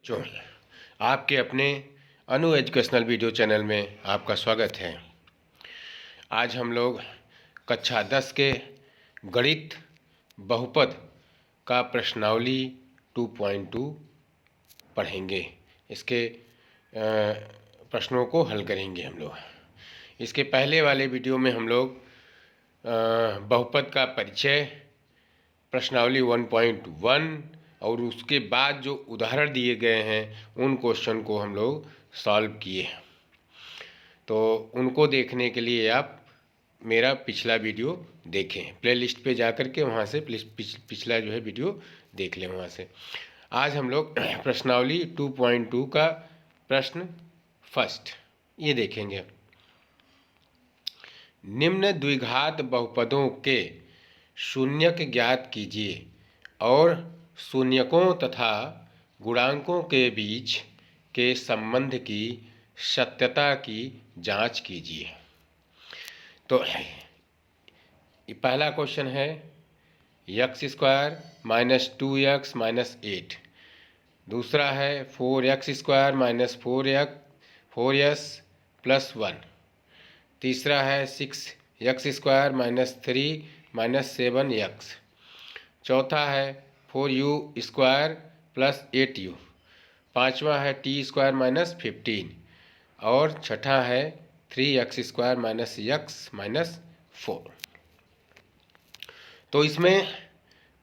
जो आपके अपने अनु एजुकेशनल वीडियो चैनल में आपका स्वागत है। आज हम लोग कक्षा 10 के गणित बहुपद का प्रश्नावली 2.2 पढ़ेंगे। इसके प्रश्नों को हल करेंगे हम लोग। इसके पहले वाले वीडियो में हम लोग बहुपद का परिचय, प्रश्नावली 1.1 और उसके बाद जो उदाहरण दिए गए हैं उन क्वेश्चन को हम लोग सॉल्व किए। तो उनको देखने के लिए आप मेरा पिछला वीडियो देखें, प्लेलिस्ट पे जा कर के वहाँ से पिछला जो है वीडियो देख लें वहाँ से। आज हम लोग प्रश्नावली 2.2 का प्रश्न फर्स्ट ये देखेंगे। निम्न द्विघात बहुपदों के शून्यक ज्ञात कीजिए और शून्यकों तथा गुणांकों के बीच के संबंध की सत्यता की जांच कीजिए। तो ये पहला क्वेश्चन है x² माइनस 2x माइनस 8। दूसरा है 4x² माइनस 4s प्लस 1। तीसरा है 6x² माइनस 3 माइनस 7x। चौथा है 4u² प्लस 8u। पाँचवा है t² माइनस 15 और छठा है 3x² माइनस x माइनस 4। तो इसमें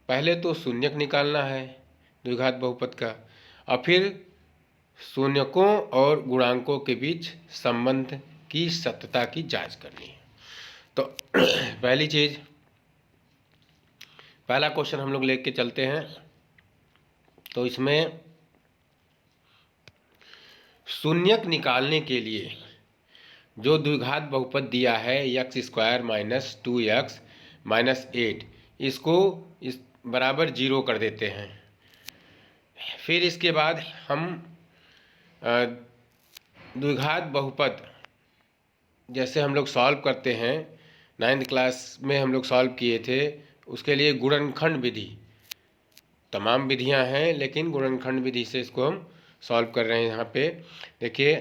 पहले तो शून्यक निकालना है द्विघात बहुपद का और फिर शून्यकों और गुणांकों के बीच संबंध की सत्यता की जांच करनी है। तो पहला क्वेश्चन हम लोग लेके चलते हैं। तो इसमें शून्यक निकालने के लिए जो द्विघात बहुपद दिया है x² माइनस 2x माइनस 8, इसको इस बराबर 0 कर देते हैं। फिर इसके बाद हम द्विघात बहुपद जैसे हम लोग सॉल्व करते हैं, 9th क्लास में हम लोग सॉल्व किए थे, उसके लिए गुणनखंड विधि, तमाम विधियां हैं लेकिन गुणनखंड विधि से इसको हम सॉल्व कर रहे हैं। यहाँ पे देखिए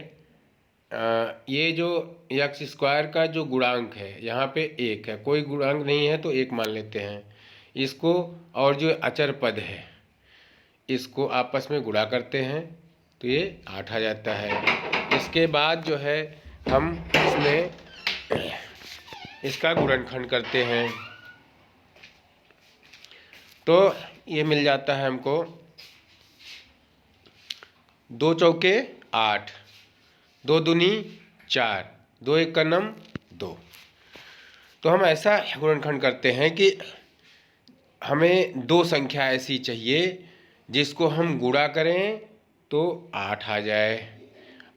ये जो x² का जो गुणांक है यहाँ पे 1 है, कोई गुणांक नहीं है तो 1 मान लेते हैं इसको, और जो अचर पद है इसको आपस में गुणा करते हैं तो ये 8 आ जाता है। इसके बाद जो है हम इसमें इसका गुणनखंड करते हैं तो ये मिल जाता है हमको 2 चौके 8, 2 दूनी 4, 2 एक का नम 2। तो हम ऐसा गुणनखंड करते हैं कि हमें दो संख्या ऐसी चाहिए जिसको हम गुणा करें तो 8 आ जाए,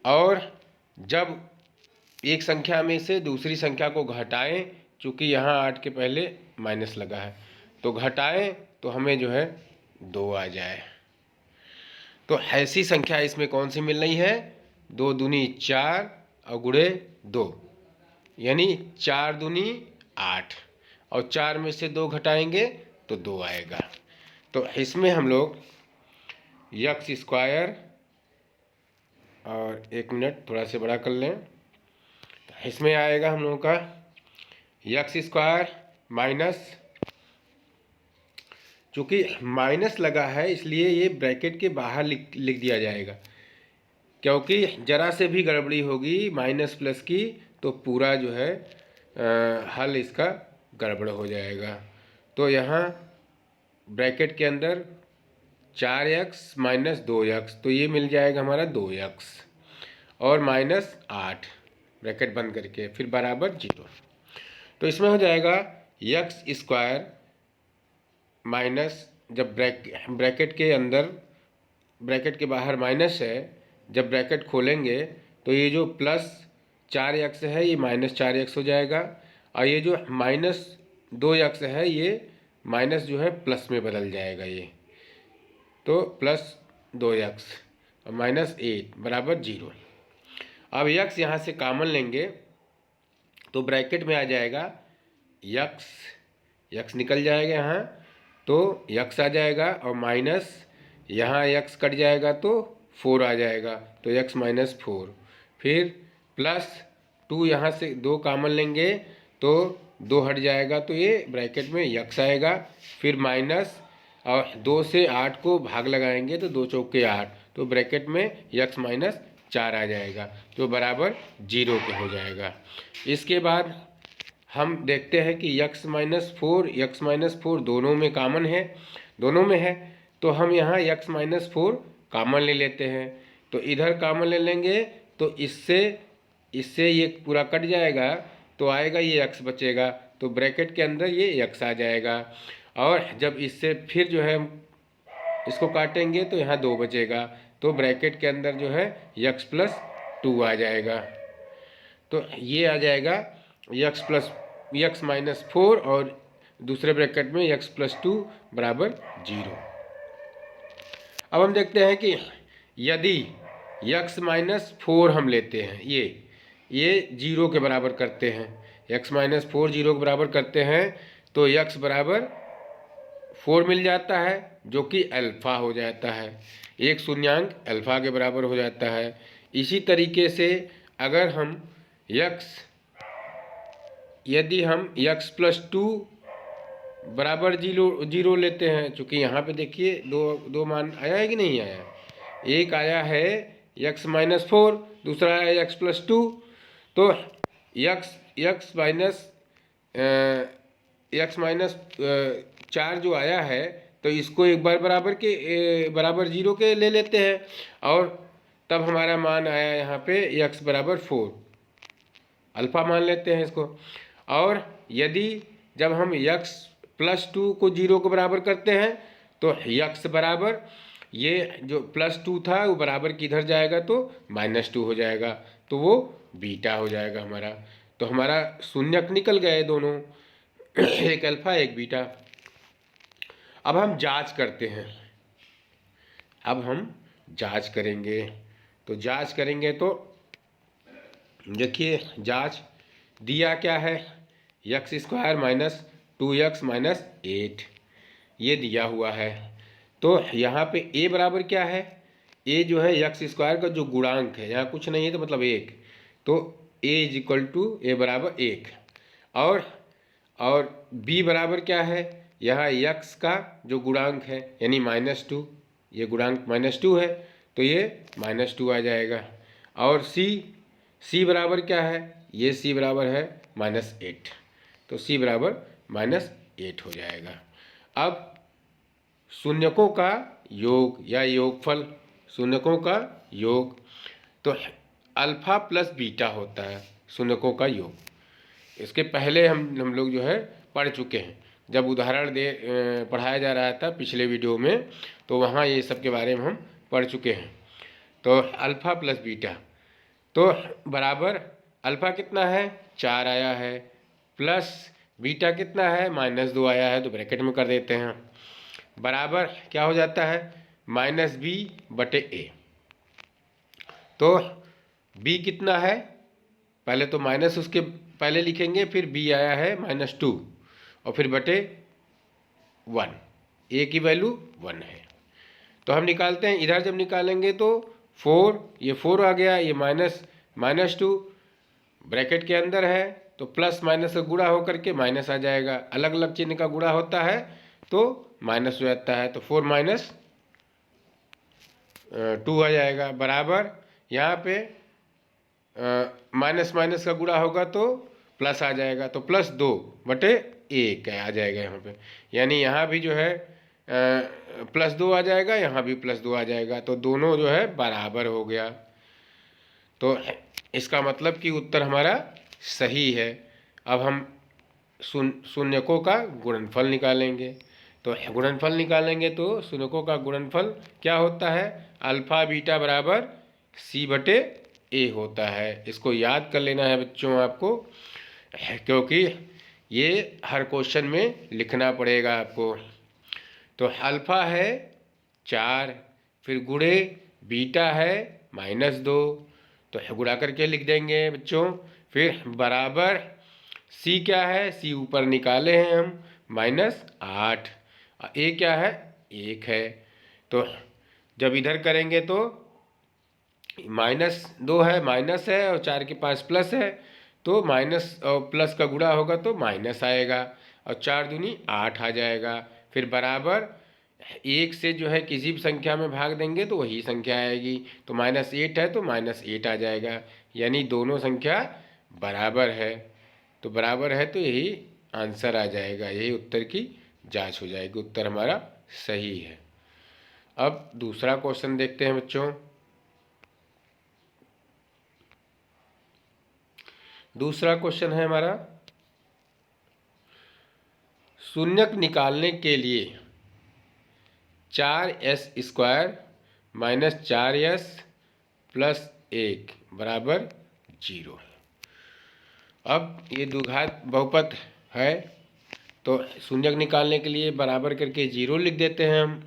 और जब एक संख्या में से दूसरी संख्या को घटाएं, चूँकि यहाँ 8 के पहले माइनस लगा है तो घटाएं तो हमें जो है 2 आ जाए। तो ऐसी संख्या इसमें कौन सी मिल रही है? 2 दूनी 4 और गुणे 2, यानी 4 दूनी 8 और 4 में से 2 घटाएंगे तो 2 आएगा। तो इसमें हम लोग x² और 1 मिनट थोड़ा से बड़ा कर लें, इसमें आएगा हम लोगों का x² माइनस, चूँकि माइनस लगा है इसलिए ये ब्रैकेट के बाहर लिख दिया जाएगा, क्योंकि जरा से भी गड़बड़ी होगी माइनस प्लस की तो पूरा जो है हल इसका गड़बड़ हो जाएगा। तो यहाँ ब्रैकेट के अंदर 4x माइनस 2x, तो ये मिल जाएगा हमारा 2x और माइनस 8 ब्रैकेट बंद करके फिर बराबर 0। तो इसमें हो जाएगा x² माइनस, जब ब्रैकेट के अंदर, ब्रैकेट के बाहर माइनस है, जब ब्रैकेट खोलेंगे तो ये जो प्लस 4x है ये माइनस 4x हो जाएगा, और ये जो माइनस 2x है ये माइनस जो है प्लस में बदल जाएगा, ये तो प्लस 2x और माइनस 8 बराबर 0। अब x यहाँ से कॉमन लेंगे तो ब्रैकेट में आ जाएगा x निकल जाएगा यहाँ तो x आ जाएगा, और माइनस यहाँ x कट जाएगा तो 4 आ जाएगा, तो x माइनस 4। फिर प्लस 2, यहाँ से 2 कॉमन लेंगे तो 2 हट जाएगा, तो ये ब्रैकेट में x आएगा। फिर माइनस, और 2 से 8 को भाग लगाएंगे तो 2 चौके 8, तो ब्रैकेट में x माइनस 4 आ जाएगा, जो बराबर 0 के हो जाएगा। इसके बाद हम देखते हैं कि x माइनस 4 दोनों में कॉमन है, दोनों में है, तो हम यहाँ x माइनस 4 कॉमन ले लेते हैं। तो इधर कॉमन ले लेंगे तो इससे ये पूरा कट जाएगा, तो आएगा ये x बचेगा, तो ब्रैकेट के अंदर ये x आ जाएगा। और जब इससे फिर जो है इसको काटेंगे तो यहाँ 2 बचेगा, तो ब्रैकेट के अंदर जो है x प्लस 2 आ जाएगा। तो ये आ जाएगा x माइनस 4 और दूसरे ब्रैकेट में x प्लस 2 बराबर 0। अब हम देखते हैं कि यदि x माइनस 4 हम लेते हैं, ये 0 के बराबर करते हैं, x माइनस 4 0 के बराबर करते हैं, तो x बराबर 4 मिल जाता है, जो कि अल्फ़ा हो जाता है, एक शून्यांक अल्फ़ा के बराबर हो जाता है। इसी तरीके से अगर हम यदि हम x प्लस 2 बराबर 0 लेते हैं, चूँकि यहाँ पे देखिए दो मान आया है कि नहीं आया, एक आया है x माइनस 4, दूसरा है x प्लस 2, तो x माइनस 4 जो आया है, तो इसको एक बार बराबर 0 के ले लेते हैं, और तब हमारा मान आया यहाँ पे x बराबर 4, अल्फ़ा मान लेते हैं इसको। और यदि जब हम x प्लस 2 को 0 के बराबर करते हैं, तो x बराबर ये जो प्लस 2 था वो बराबर किधर जाएगा, तो माइनस 2 हो जाएगा, तो वो बीटा हो जाएगा हमारा। तो हमारा शून्यक निकल गए दोनों, एक अल्फ़ा एक बीटा। अब हम जांच करते हैं, अब हम जांच करेंगे, तो जांच करेंगे तो देखिए जांच दिया क्या है, x square minus 2x minus 8 ये दिया हुआ है। तो यहाँ पे a बराबर क्या है, a जो है x स्क्वायर का जो गुणांक है, यहाँ कुछ नहीं है तो मतलब 1, तो a is equal to a बराबर 1। और b बराबर क्या है, यहाँ x का जो गुणांक है यानी माइनस 2, ये गुणांक माइनस 2 है, तो ये माइनस 2 आ जाएगा। और c बराबर क्या है, ये c बराबर है माइनस 8, तो c बराबर माइनस 8 हो जाएगा। अब शून्यकों का योग या योगफल, शून्यकों का योग, तो अल्फ़ा प्लस बीटा होता है शून्यकों का योग। इसके पहले हम लोग जो है पढ़ चुके हैं, जब उदाहरण पढ़ाया जा रहा था पिछले वीडियो में, तो वहाँ ये सब के बारे में हम पढ़ चुके हैं। तो अल्फ़ा प्लस बीटा, तो बराबर अल्फ़ा कितना है 4 आया है, प्लस बीटा कितना है -2 आया है, तो ब्रैकेट में कर देते हैं, बराबर क्या हो जाता है -b/a। तो b कितना है, पहले तो माइनस उसके पहले लिखेंगे, फिर b आया है -2 और फिर बटे 1, a की वैल्यू 1 है। तो हम निकालते हैं, इधर जब निकालेंगे तो 4, ये 4 आ गया, ये -2 ब्रैकेट के अंदर है, तो प्लस माइनस का गुणा होकर के माइनस आ जाएगा, अलग अलग चिन्ह का गुणा होता है तो माइनस हो जाता है, तो 4 - 2 आ जाएगा, बराबर यहाँ पे माइनस माइनस का गुणा होगा तो प्लस आ जाएगा, तो +2/1 आ जाएगा यहाँ पे, यानी यहाँ भी जो है +2 आ जाएगा, यहाँ भी +2 आ जाएगा, तो दोनों जो है बराबर हो गया। तो इसका मतलब कि उत्तर हमारा सही है। अब हम शून्यकों का गुणनफल निकालेंगे, तो गुणनफल निकालेंगे तो शून्यकों का गुणनफल क्या होता है, अल्फ़ा बीटा बराबर c/a होता है। इसको याद कर लेना है बच्चों आपको, क्योंकि ये हर क्वेश्चन में लिखना पड़ेगा आपको। तो अल्फ़ा है 4, फिर गुणे बीटा है -2, तो गुणा करके लिख देंगे बच्चों, फिर बराबर c क्या है, c ऊपर निकाले हैं हम -8, a क्या है 1 है। तो जब इधर करेंगे तो -2 है, माइनस है और 4 के पास प्लस है, तो माइनस और प्लस का गुणा होगा तो माइनस आएगा और 4 दूनी 8 आ जाएगा। फिर बराबर 1 से जो है किसी भी संख्या में भाग देंगे तो वही संख्या आएगी। तो -8 है तो -8 आ जाएगा, यानी दोनों संख्या बराबर है। तो बराबर है तो यही आंसर आ जाएगा, यही उत्तर की जांच हो जाएगी, उत्तर हमारा सही है। अब दूसरा क्वेश्चन देखते हैं बच्चों। दूसरा क्वेश्चन है हमारा, शून्यक निकालने के लिए 4s² माइनस 4s प्लस 1 बराबर 0। अब ये द्विघात बहुपद है तो शून्यक निकालने के लिए बराबर करके 0 लिख देते हैं हम।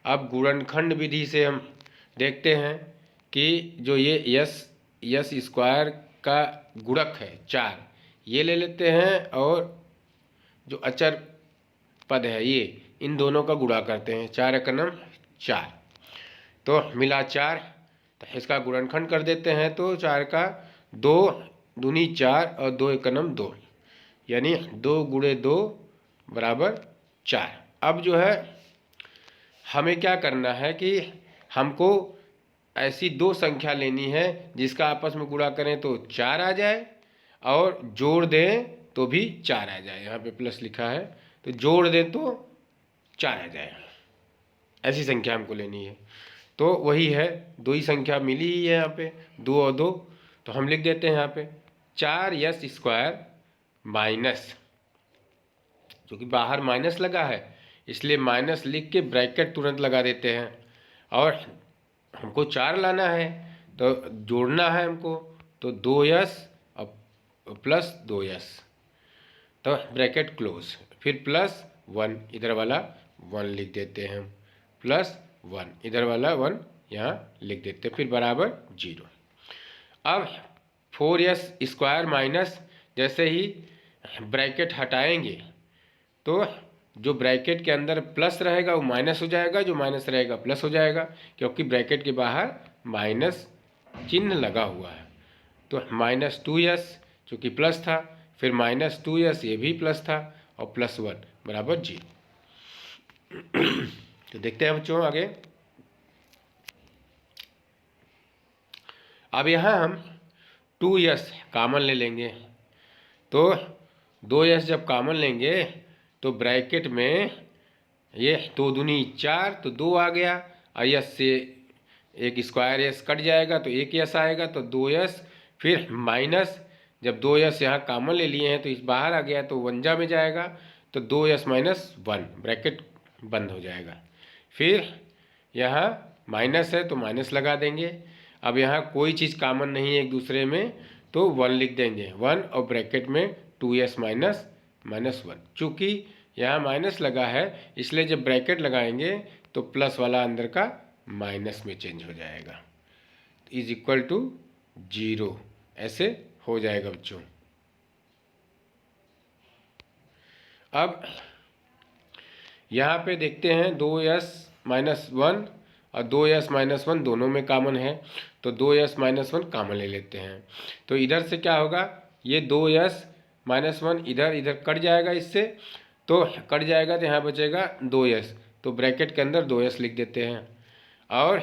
अब गुणनखंड विधि से हम देखते हैं कि जो ये s² का गुणक है 4, ये ले लेते हैं और जो अचर पद है ये, इन दोनों का गुणा करते हैं। 4 एकनम 4 तो मिला 4, तो इसका गुणनखंड कर देते हैं तो 4 का 2 दूनी 4 और 2 एकनम 2, यानी 2 गुणे 2 बराबर 4। अब जो है हमें क्या करना है कि हमको ऐसी दो संख्या लेनी है जिसका आपस में गुणा करें तो 4 आ जाए और जोड़ दें तो भी 4 आ जाए। यहाँ पे प्लस लिखा है तो जोड़ दें तो 4 आ जाए, ऐसी संख्या हमको लेनी है। तो वही है, दो ही संख्या मिली ही है यहाँ पे, 2 और 2, तो हम लिख देते हैं यहाँ पे 4s² माइनस, क्योंकि बाहर माइनस लगा है इसलिए माइनस लिख के ब्रैकेट तुरंत लगा देते हैं। और हमको 4 लाना है तो जोड़ना है हमको, तो 2s और प्लस 2s, तो ब्रैकेट क्लोज, फिर प्लस 1, इधर वाला 1 लिख देते हैं हम, प्लस 1 इधर वाला 1 यहाँ लिख देते हैं, फिर बराबर 0। अब 4s² माइनस, जैसे ही ब्रैकेट हटाएंगे तो जो ब्रैकेट के अंदर प्लस रहेगा वो माइनस हो जाएगा, जो माइनस रहेगा प्लस हो जाएगा, क्योंकि ब्रैकेट के बाहर माइनस चिन्ह लगा हुआ है। तो -2s चूँकि प्लस था, फिर -2s ये भी प्लस था और प्लस 1 बराबर 0। तो देखते हैं बच्चों आगे। अब यहाँ हम 2s कॉमन ले लेंगे, तो 2s जब कॉमन लेंगे तो ब्रैकेट में ये 2 दूनी 4 तो 2 आ गया, और s से एक स्क्वायर s कट जाएगा तो एक s आएगा, तो 2s, फिर माइनस, जब 2s यहाँ कॉमन ले लिए हैं तो इस बाहर आ गया तो 1 जा में जाएगा, तो 2s माइनस 1 ब्रैकेट बंद हो जाएगा। फिर यहाँ माइनस है तो माइनस लगा देंगे। अब यहाँ कोई चीज़ कॉमन नहीं है एक दूसरे में तो 1 लिख देंगे, 1 और ब्रैकेट में 2s माइनस -1। चूँकि यहाँ माइनस लगा है इसलिए जब ब्रैकेट लगाएंगे तो प्लस वाला अंदर का माइनस में चेंज हो जाएगा, इज इक्वल टू 0, ऐसे हो जाएगा बच्चों। अब यहाँ पे देखते हैं 2s माइनस 1 और 2s माइनस 1 दोनों में कॉमन है, तो 2s माइनस 1 कॉमन ले लेते हैं। तो इधर से क्या होगा, ये 2s माइनस 1 इधर इधर कट जाएगा, इससे तो कट जाएगा तो यहाँ बचेगा 2s, तो ब्रैकेट के अंदर 2s लिख देते हैं, और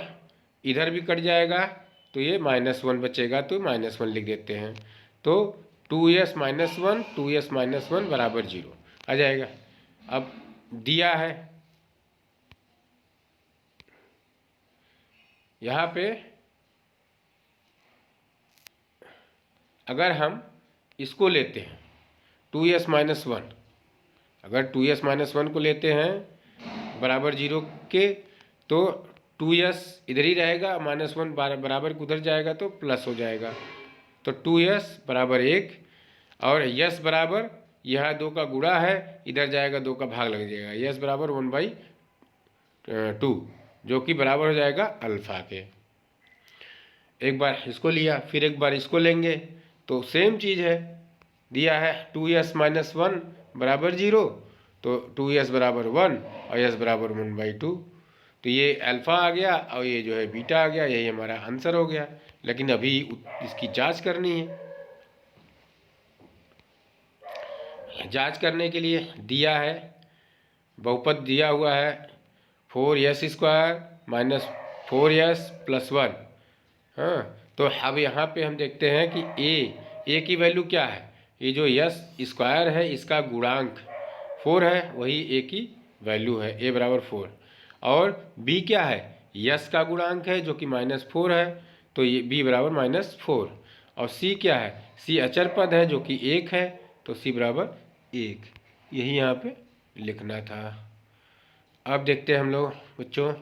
इधर भी कट जाएगा तो ये -1 बचेगा तो -1 लिख देते हैं, तो 2s माइनस 1 2s माइनस 1 बराबर 0 आ जाएगा। अब दिया है यहाँ पे, अगर हम इसको लेते हैं 2s माइनस 1, अगर 2s माइनस 1 को लेते हैं बराबर 0 के, तो 2s इधर ही रहेगा, -1 बराबर उधर जाएगा तो प्लस हो जाएगा, तो 2s बराबर 1, और s बराबर यहाँ 2 का गुणा है, इधर जाएगा 2 का भाग लग जाएगा, s बराबर 1/2, जो कि बराबर हो जाएगा अल्फ़ा के। एक बार इसको लिया फिर एक बार इसको लेंगे तो सेम चीज़ है, दिया है 2s माइनस 1 बराबर 0, तो 2s बराबर 1 और s बराबर 1/2, तो ये अल्फ़ा आ गया और ये जो है बीटा आ गया, यही हमारा आंसर हो गया। लेकिन अभी इसकी जांच करनी है। जांच करने के लिए दिया है, बहुपद दिया हुआ है 4s² माइनस 4s+1। हाँ, तो अब यहाँ पे हम देखते हैं कि ए की वैल्यू क्या है। ये जो s² है इसका गुणांक 4 है, वही ए की वैल्यू है, a बराबर 4। और b क्या है, यस का गुणांक है जो कि -4 है, तो ये b बराबर -4। और c क्या है, c अचर पद है जो कि 1 है, तो c बराबर 1। यही यहाँ पे लिखना था। अब देखते हैं हम लोग बच्चों,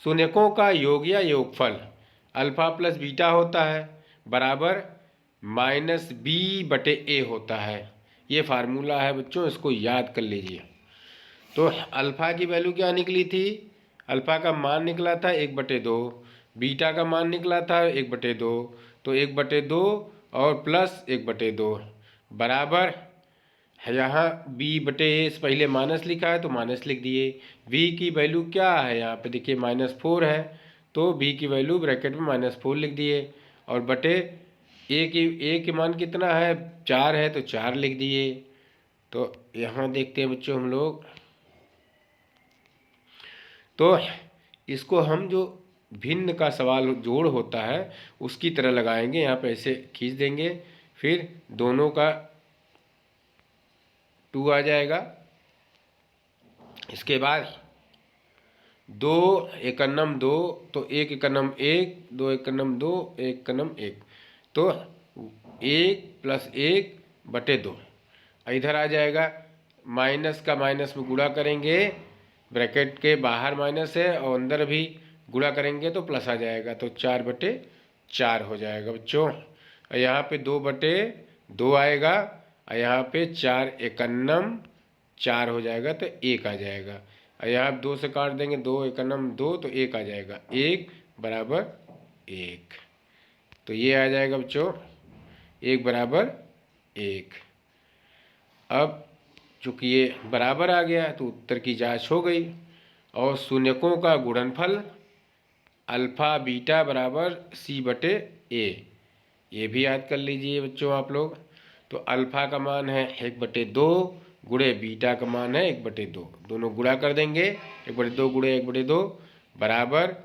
शून्यकों का योग या योगफल अल्फा प्लस बीटा होता है बराबर -b/a होता है। ये फार्मूला है बच्चों, इसको याद कर लीजिए। तो अल्फ़ा की वैल्यू क्या निकली थी, अल्फ़ा का मान निकला था 1/2, बीटा का मान निकला था 1/2, तो 1/2 और प्लस 1/2 बराबर यहाँ b/a से पहले माइनस लिखा है तो माइनस लिख दिए। v की वैल्यू क्या है, यहाँ पे देखिए -4 है, तो v की वैल्यू ब्रैकेट में -4 लिख दिए। और बटे a के मान कितना है, 4 है, तो 4 लिख दिए। तो यहाँ देखते हैं बच्चों हम लोग, तो इसको हम जो भिन्न का सवाल जोड़ होता है उसकी तरह लगाएंगे। यहाँ पे ऐसे खींच देंगे, फिर दोनों का 2 आ जाएगा। इसके बाद 2 एकन्नम 2, तो 1 एकन्नम 1, 2 एकन्नम 2, 1 एकन्नम 1, तो 1 + 1/2। इधर आ जाएगा, माइनस का माइनस में गुणा करेंगे, ब्रैकेट के बाहर माइनस है और अंदर भी गुणा करेंगे तो प्लस आ जाएगा, तो 4/4 हो जाएगा बच्चों। और यहाँ पे 2/2 आएगा, और यहाँ पे 4 एकन्नम 4 हो जाएगा, तो 1 आ जाएगा। और यहाँ 2 से काट देंगे, 2 एकन्नम 2, तो 1 आ जाएगा, 1 बराबर 1। तो ये आ जाएगा बच्चों 1 बराबर 1। अब चूँकि ये बराबर आ गया तो उत्तर की जांच हो गई। और शून्यकों का गुणनफल अल्फ़ा बीटा बराबर c/a, ये भी याद कर लीजिए बच्चों आप लोग। तो अल्फ़ा का मान है 1/2 गुणे बीटा का मान है 1/2, दोनों गुणा कर देंगे, 1/2 गुणे 1/2 बराबर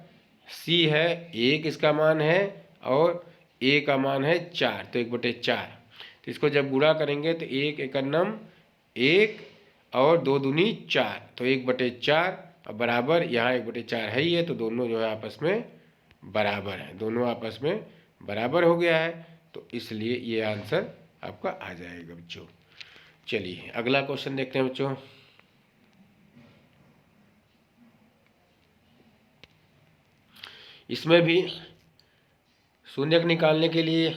c है 1 इसका मान है, और a का मान है 4, तो 1/4। तो इसको जब गुणा करेंगे तो 1 एकन्नम 1 और 2 दूनी 4, तो 1/4 बराबर यहाँ 1/4 है ही है, तो दोनों जो है आपस में बराबर है, दोनों आपस में बराबर हो गया है, तो इसलिए ये आंसर आपका आ जाएगा बच्चों। चलिए अगला क्वेश्चन देखते हैं बच्चों। इसमें भी शून्यक निकालने के लिए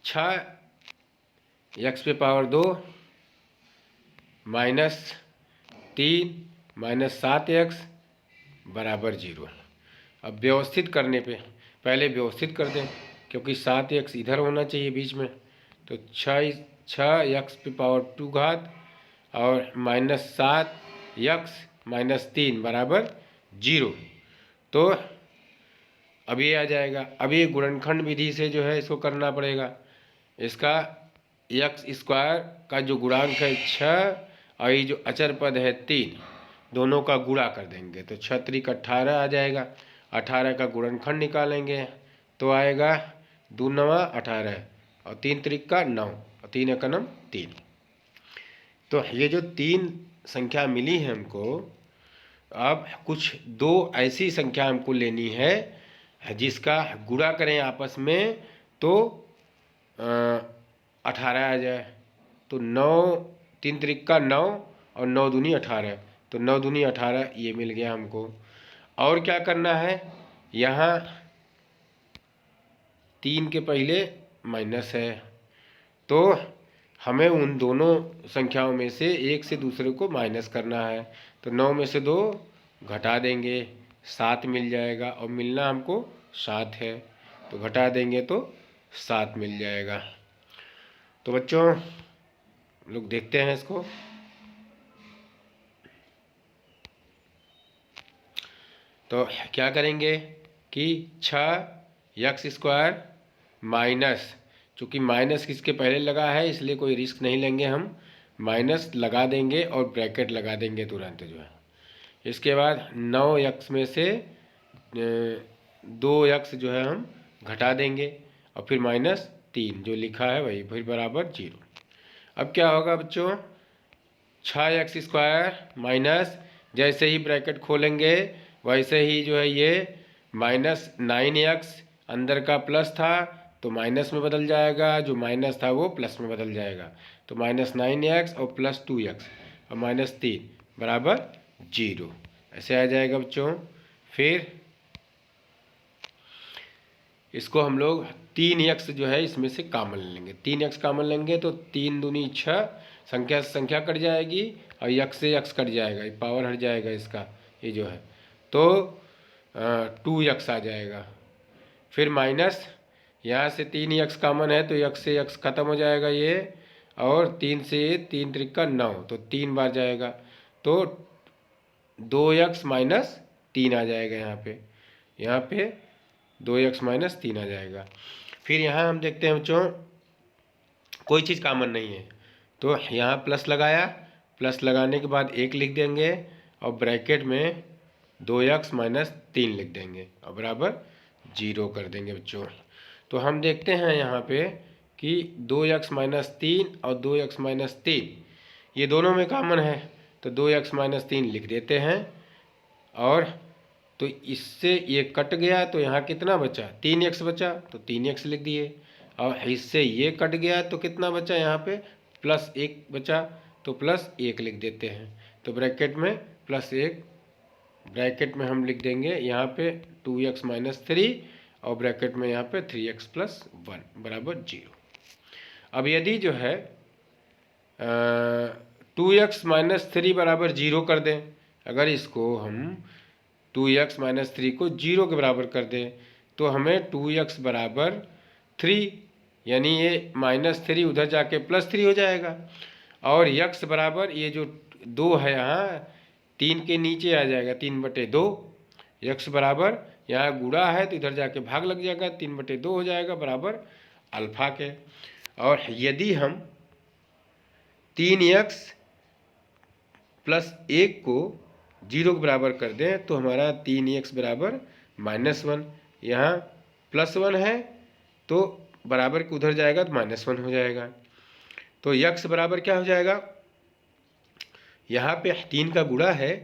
6x⁻² -3 -7x बराबर 0। अब व्यवस्थित करने पे पहले व्यवस्थित कर दें, क्योंकि 7x इधर होना चाहिए बीच में, तो 6x⁻² और -7x - 3 बराबर 0। तो अब ये आ जाएगा। अब ये गुणनखंड विधि से जो है इसको करना पड़ेगा। इसका x² का जो गुणांक है 6 और ये जो अचर पद है 3, दोनों का गुणा कर देंगे, तो 6 त्रिक 18 आ जाएगा। 18 का गुणनखंड निकालेंगे तो आएगा 2 9 18 और 3 त्रिक 9 और 3 एकन्नम 3। तो ये जो 3 संख्या मिली है हमको, अब कुछ 2 ऐसी संख्या हमको लेनी है जिसका गुणा करें आपस में तो 18 आ जाए। तो 9 3 त्रिक 9 और 9 दूनी 18, तो 9 दूनी 18 ये मिल गया हमको। और क्या करना है, यहाँ 3 के पहले माइनस है, तो हमें उन दोनों संख्याओं में से एक से दूसरे को माइनस करना है। तो 9 में से 2 घटा देंगे, 7 मिल जाएगा, और मिलना हमको 7 है, तो घटा देंगे तो 7 मिल जाएगा। तो बच्चों लोग देखते हैं इसको। तो क्या करेंगे कि 6x² माइनस, चूँकि माइनस किसके पहले लगा है इसलिए कोई रिस्क नहीं लेंगे, हम माइनस लगा देंगे और ब्रैकेट लगा देंगे तुरंत जो है। इसके बाद 9x में से 2x जो है हम घटा देंगे और फिर -3 जो लिखा है वही, फिर बराबर 0। अब क्या होगा बच्चों, 6x² माइनस, जैसे ही ब्रैकेट खोलेंगे वैसे ही जो है ये -9x, अंदर का प्लस था तो माइनस में बदल जाएगा, जो माइनस था वो प्लस में बदल जाएगा। तो -9x और +2x और -3 बराबर 0, ऐसे आ जाएगा बच्चों। फिर इसको हम लोग 3x जो है इसमें से कॉमन लेंगे, 3x कॉमन लेंगे तो 3 दूनी 6, संख्या से संख्या कट जाएगी और x से x कट जाएगा, ये पावर हट जाएगा इसका, ये जो है तो 2x आ जाएगा। फिर माइनस, यहाँ से 3x कॉमन है तो x से x ख़त्म हो जाएगा ये, और 3 से 3 त्रिका 9 तो 3 बार जाएगा, तो 2x - 3 आ जाएगा यहाँ पे 2x - 3 आ जाएगा। फिर यहाँ हम देखते हैं बच्चों कोई चीज़ कॉमन नहीं है तो यहाँ प्लस लगाया, प्लस लगाने के बाद 1 लिख देंगे और ब्रैकेट में 2x - 3 लिख देंगे और बराबर 0 कर देंगे बच्चों। तो हम देखते हैं यहाँ पे कि 2x - 3 और 2x - 3 ये दोनों में कॉमन है तो 2x - 3 लिख देते हैं, और तो इससे ये कट गया तो यहाँ कितना बचा, 3x बचा तो 3x लिख दिए, और इससे ये कट गया तो कितना बचा, यहाँ पे +1 बचा तो +1 लिख देते हैं। तो ब्रैकेट में +1, ब्रैकेट में हम लिख देंगे यहाँ पे 2x - 3 और ब्रैकेट में यहाँ पे 3x + 1 बराबर 0। अब यदि जो है 2x - 3 बराबर 0 कर दें, अगर इसको हम 2x - 3 को 0 के बराबर कर दें तो हमें 2x बराबर 3, यानी ये -3 उधर जाके +3 हो जाएगा, और x बराबर ये जो 2 है यहाँ 3 के नीचे आ जाएगा 3/2, x बराबर यहाँ गुणा है तो इधर जाके भाग लग जाएगा 3/2 हो जाएगा बराबर अल्फा के। और यदि हम 3x + 1 को 0 के बराबर कर दें तो हमारा 3x बराबर -1, यहाँ +1 है तो बराबर के उधर जाएगा तो -1 हो जाएगा। तो x बराबर क्या हो जाएगा, यहाँ पे 3 का गुणा है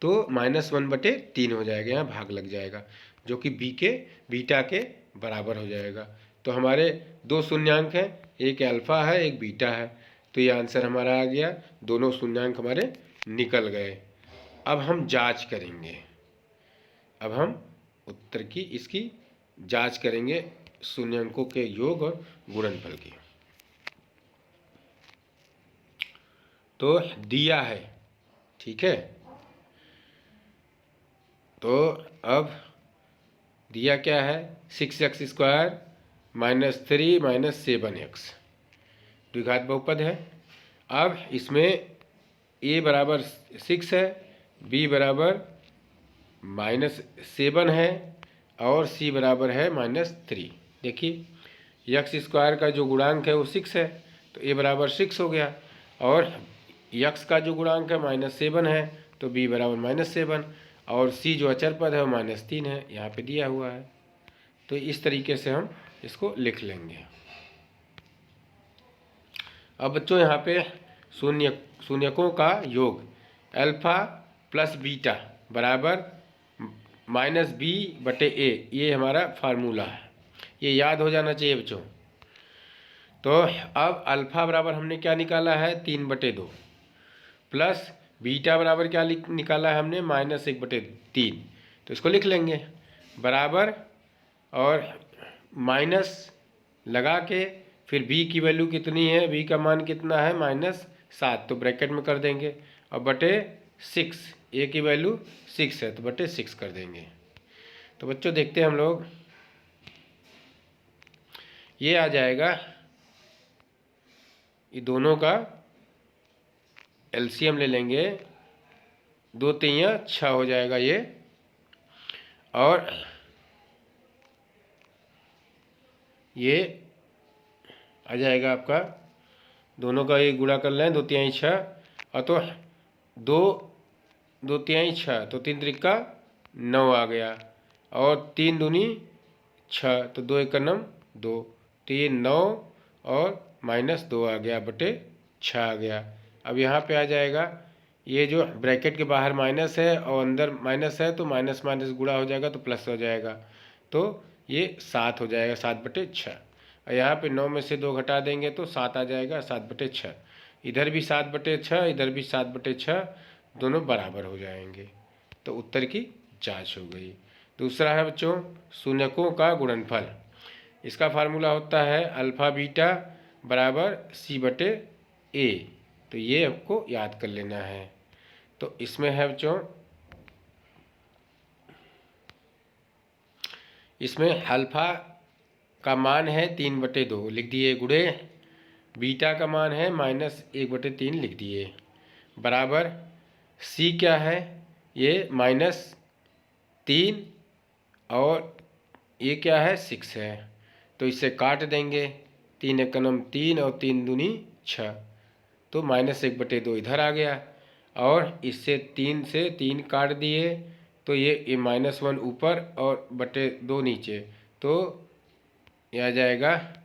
तो -1/3 हो जाएगा, यहाँ भाग लग जाएगा जो कि बीटा के बराबर हो जाएगा। तो हमारे 2 शून्यांक हैं, एक अल्फ़ा है एक बीटा है, तो ये आंसर हमारा आ गया, दोनों शून्यांक हमारे निकल गए। अब हम जांच करेंगे, अब हम उत्तर की इसकी जांच करेंगे शून्यांकों के योग और गुणनफल की। तो दिया है, ठीक है, तो अब दिया क्या है, 6x² - 3 - 7x द्विघात बहुपद है। अब इसमें a बराबर 6 है, b बराबर -7 है और c बराबर है -3। देखिए x² का जो गुणांक है वो 6 है तो a बराबर 6 हो गया, और x का जो गुणांक है -7 है तो b बराबर -7, और c जो अचर पद है वो -3 है, यहाँ पे दिया हुआ है। तो इस तरीके से हम इसको लिख लेंगे। अब बच्चों यहाँ पे शून्यकों का योग अल्फ़ा + बीटा बराबर -b/a, ये हमारा फार्मूला है, ये याद हो जाना चाहिए बच्चों। तो अब अल्फ़ा बराबर हमने क्या निकाला है 3/2, प्लस बीटा बराबर क्या निकाला है हमने -1/3, तो इसको लिख लेंगे बराबर, और माइनस लगा के फिर b की वैल्यू कितनी है, b का मान कितना है -7, तो ब्रैकेट में कर देंगे, और बटे 6, a की वैल्यू 6 है तो बटे 6 कर देंगे। तो बच्चों देखते हैं हम लोग, ये आ जाएगा, ये दोनों का एलसीएम ले लेंगे, 2 × 3 = 6 हो जाएगा ये, और ये आ जाएगा आपका, दोनों का ये गुणा कर लें, 2 तिहाई 6, और तो 2 तिहाई 6, तो 3 त्रिका 9 आ गया, और 3 दूनी 6, तो 2 एक नम 2, तो ये 9 और -2 आ गया बटे 6 आ गया। अब यहाँ पे आ जाएगा, ये जो ब्रैकेट के बाहर माइनस है और अंदर माइनस है, तो माइनस माइनस गुणा हो जाएगा तो प्लस हो जाएगा, तो ये 7 हो जाएगा, 7 बटे 6। और यहाँ पे 9 में से 2 घटा देंगे तो 7 आ जाएगा, 7 बटे 6। इधर भी 7 बटे 6, इधर भी 7 बटे 6, दोनों बराबर हो जाएंगे, तो उत्तर की जांच हो गई। दूसरा है बच्चों शून्यकों का गुणनफल। इसका फार्मूला होता है अल्फ़ा बीटा बराबर सी बटे ए, तो ये आपको याद कर लेना है। तो इसमें है बच्चों, इसमें अल्फ़ा का मान है 3/2 लिख दिए, गुणे बीटा का मान है -1/3 लिख दिए, बराबर सी क्या है, ये -3 और ये क्या है 6 है, तो इसे काट देंगे, 3 एक नम 3 और 3 दूनी 6, तो -1/2 इधर आ गया, और इससे 3 से 3 काट दिए, तो ये -1 ऊपर और बटे 2 नीचे, तो ये आ जाएगा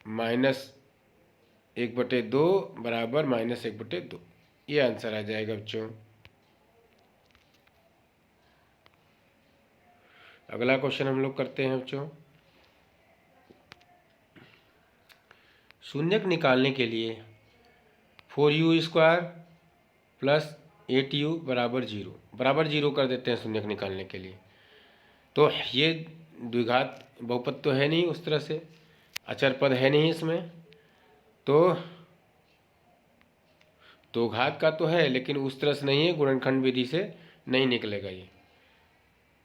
-1/2 बराबर -1/2, ये आंसर आ जाएगा बच्चों। अगला क्वेश्चन हम लोग करते हैं बच्चों, शून्यक निकालने के लिए 4u² प्लस 8u बराबर 0 कर देते हैं शून्यक निकालने के लिए। तो ये द्विघात बहुपद तो है नहीं, उस तरह से अचर पद है नहीं इसमें, तो दो घात का तो है लेकिन उस तरह से नहीं है, गुणनखंड विधि से नहीं निकलेगा,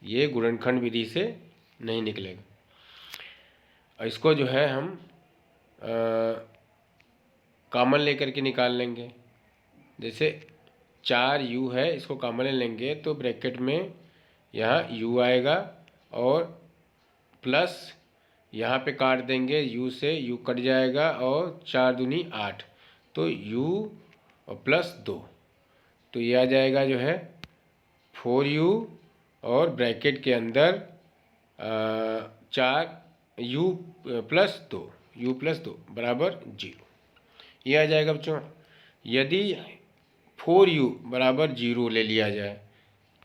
ये गुणनखंड विधि से नहीं निकलेगा। और इसको जो है हम कॉमन लेकर के निकाल लेंगे। जैसे 4u है, इसको कॉमन ले लेंगे तो ब्रैकेट में यहाँ u आएगा और प्लस यहाँ पे काट देंगे, u से u कट जाएगा और 4 दूनी 8, तो u और प्लस 2, तो ये आ जाएगा जो है 4u और ब्रैकेट के अंदर 4u प्लस 2 बराबर 0, ये आ जाएगा बच्चों। यदि 4u बराबर 0 ले लिया जाए,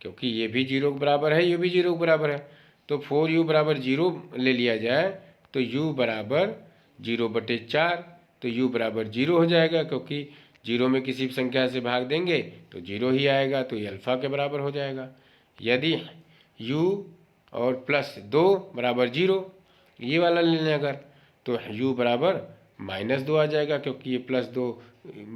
क्योंकि ये भी 0 के बराबर है, ये भी 0 के बराबर है, तो 4u बराबर 0 ले लिया जाए तो u बराबर 0/4, तो u बराबर 0 हो जाएगा, क्योंकि 0 में किसी भी संख्या से भाग देंगे तो 0 ही आएगा, तो ये अल्फ़ा के बराबर हो जाएगा। यदि u और प्लस 2 बराबर 0, ये वाला ले लें अगर, तो u बराबर -2 आ जाएगा, क्योंकि ये +2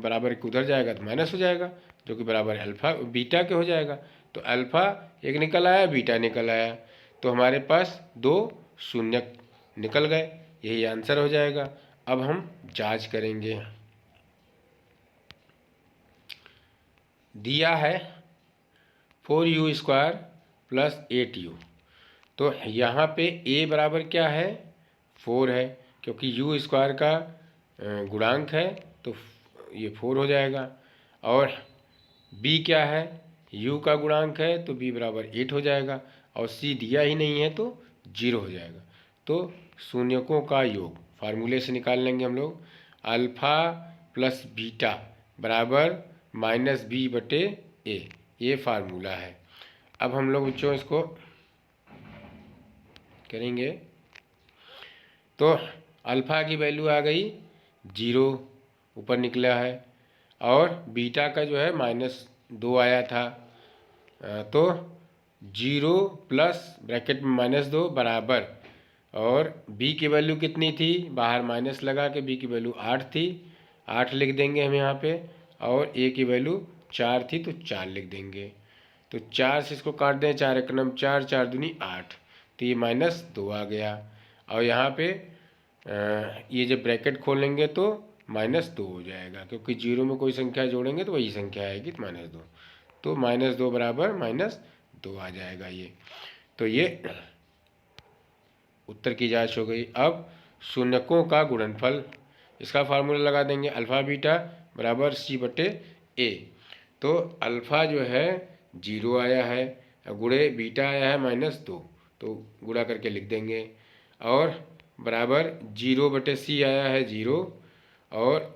बराबर के उधर जाएगा तो माइनस हो जाएगा, जो कि बराबर अल्फ़ा बीटा के हो जाएगा। तो अल्फ़ा एक निकल आया, बीटा निकल आया, तो हमारे पास 2 शून्यक निकल गए, यही आंसर हो जाएगा। अब हम जांच करेंगे। दिया है 4u² प्लस 8u, तो यहाँ पे a बराबर क्या है 4 है, क्योंकि u² का गुणांक है तो ये 4 हो जाएगा, और b क्या है u का गुणांक है तो b बराबर 8 हो जाएगा, और c दिया ही नहीं है तो 0 हो जाएगा। तो शून्यकों का योग फार्मूले से निकाल लेंगे हम लोग, अल्फ़ा प्लस बीटा बराबर -b/a, ये फार्मूला है। अब हम लोग बच्चों इसको करेंगे, तो अल्फ़ा की वैल्यू आ गई 0 ऊपर निकला है, और बीटा का जो है -2 आया था, तो 0 प्लस ब्रैकेट में -2 बराबर, और b की वैल्यू कितनी थी, बाहर माइनस लगा के b की वैल्यू 8 थी, 8 लिख देंगे हम यहाँ पे, और a की वैल्यू 4 थी तो 4 लिख देंगे। तो 4 से इसको काट दें, 4 एक नम 4, 4 दूनी 8, तो ये -2 आ गया, और यहाँ पे ये जब ब्रैकेट खोलेंगे तो -2 हो जाएगा, क्योंकि 0 में कोई संख्या जोड़ेंगे तो वही संख्या आएगी, तो -2, तो -2 बराबर -2 आ जाएगा ये। तो ये उत्तर की जांच हो गई। अब शून्यकों का गुणनफल, इसका फार्मूला लगा देंगे, अल्फ़ा बीटा बराबर सी बटे ए। तो अल्फ़ा जो है 0 आया है, गुणे बीटा आया है -2, तो गुणा करके लिख देंगे, और बराबर 0 बटे सी आया है 0, और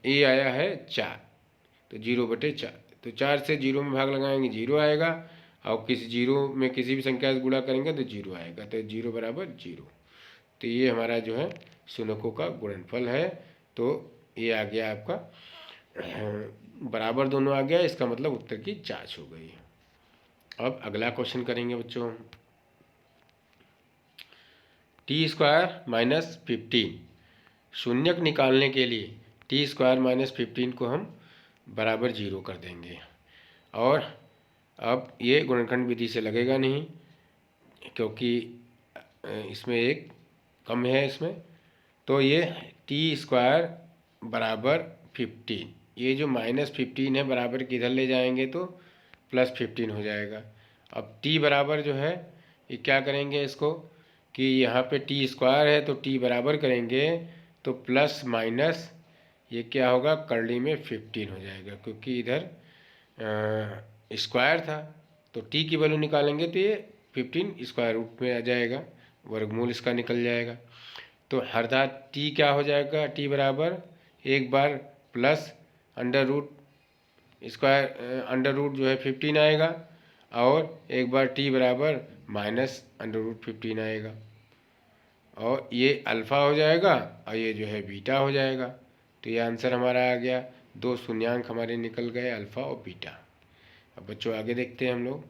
ए आया है 4, तो 0 बटे 4, तो 4 से 0 में भाग लगाएंगे 0 आएगा, और किसी 0 में किसी भी संख्या से गुणा करेंगे तो 0 आएगा, तो 0 बराबर 0। तो ये हमारा जो है शून्यकों का गुणनफल है। तो ये आ गया आपका बराबर दोनों आ गया, इसका मतलब उत्तर की जांच हो गई। अब अगला क्वेश्चन करेंगे बच्चों, टी स्क्वायर माइनस 15, शून्यक निकालने के लिए टी स्क्वायर माइनस 15 को हम बराबर 0 कर देंगे। और अब ये गुणनखंड विधि से लगेगा नहीं, क्योंकि इसमें एक कम है इसमें, तो ये टी स्क्वायर बराबर 15, ये जो -15 है बराबर किधर ले जाएंगे तो +15 हो जाएगा। अब टी बराबर जो है ये क्या करेंगे इसको कि यहाँ पे टी स्क्वायर है तो टी बराबर करेंगे तो प्लस माइनस ये क्या होगा, करली में 15 हो जाएगा, क्योंकि इधर स्क्वायर था, तो टी की वैल्यू निकालेंगे तो ये 15 स्क्वायर रूट में आ जाएगा, वर्गमूल इसका निकल जाएगा। तो अर्थात टी क्या हो जाएगा, टी बराबर एक बार plus under root square under root जो है 15 आएगा, और एक बार टी बराबर माइनस अंडर रूट 15 आएगा, और ये अल्फ़ा हो जाएगा और ये जो है बीटा हो जाएगा। तो ये आंसर हमारा आ गया, 2 शून्यांक हमारे निकल गए, अल्फ़ा और बीटा। अब बच्चों आगे देखते हैं हम लोग,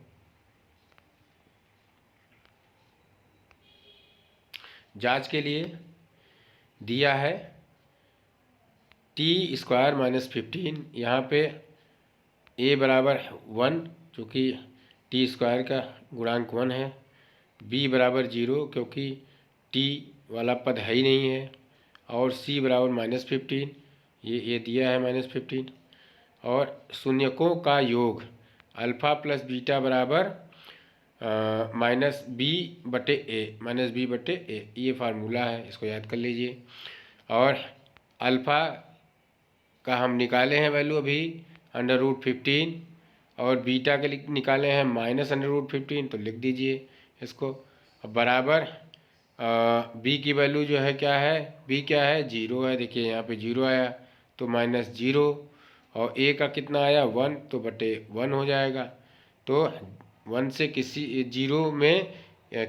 जांच के लिए दिया है टी स्क्वायर माइनस 15, यहाँ पे ए बराबर 1, चूँकि टी स्क्वायर का गुणांक 1 है, बी बराबर 0 क्योंकि टी वाला पद है ही नहीं है, और सी बराबर -15, ये दिया है -15, और शून्यकों का योग अल्फ़ा प्लस बीटा बराबर -b/a, ये फार्मूला है, इसको याद कर लीजिए। और अल्फ़ा का हम निकाले हैं वैल्यू अभी √15, और बीटा के लिए निकाले हैं -√15, तो लिख दीजिए इसको। अब बराबर बी की वैल्यू जो है क्या है, बी क्या है 0 है, देखिए यहाँ पे 0 आया तो -0, और ए का कितना आया 1, तो बटे 1 हो जाएगा। तो 1 से किसी 0 में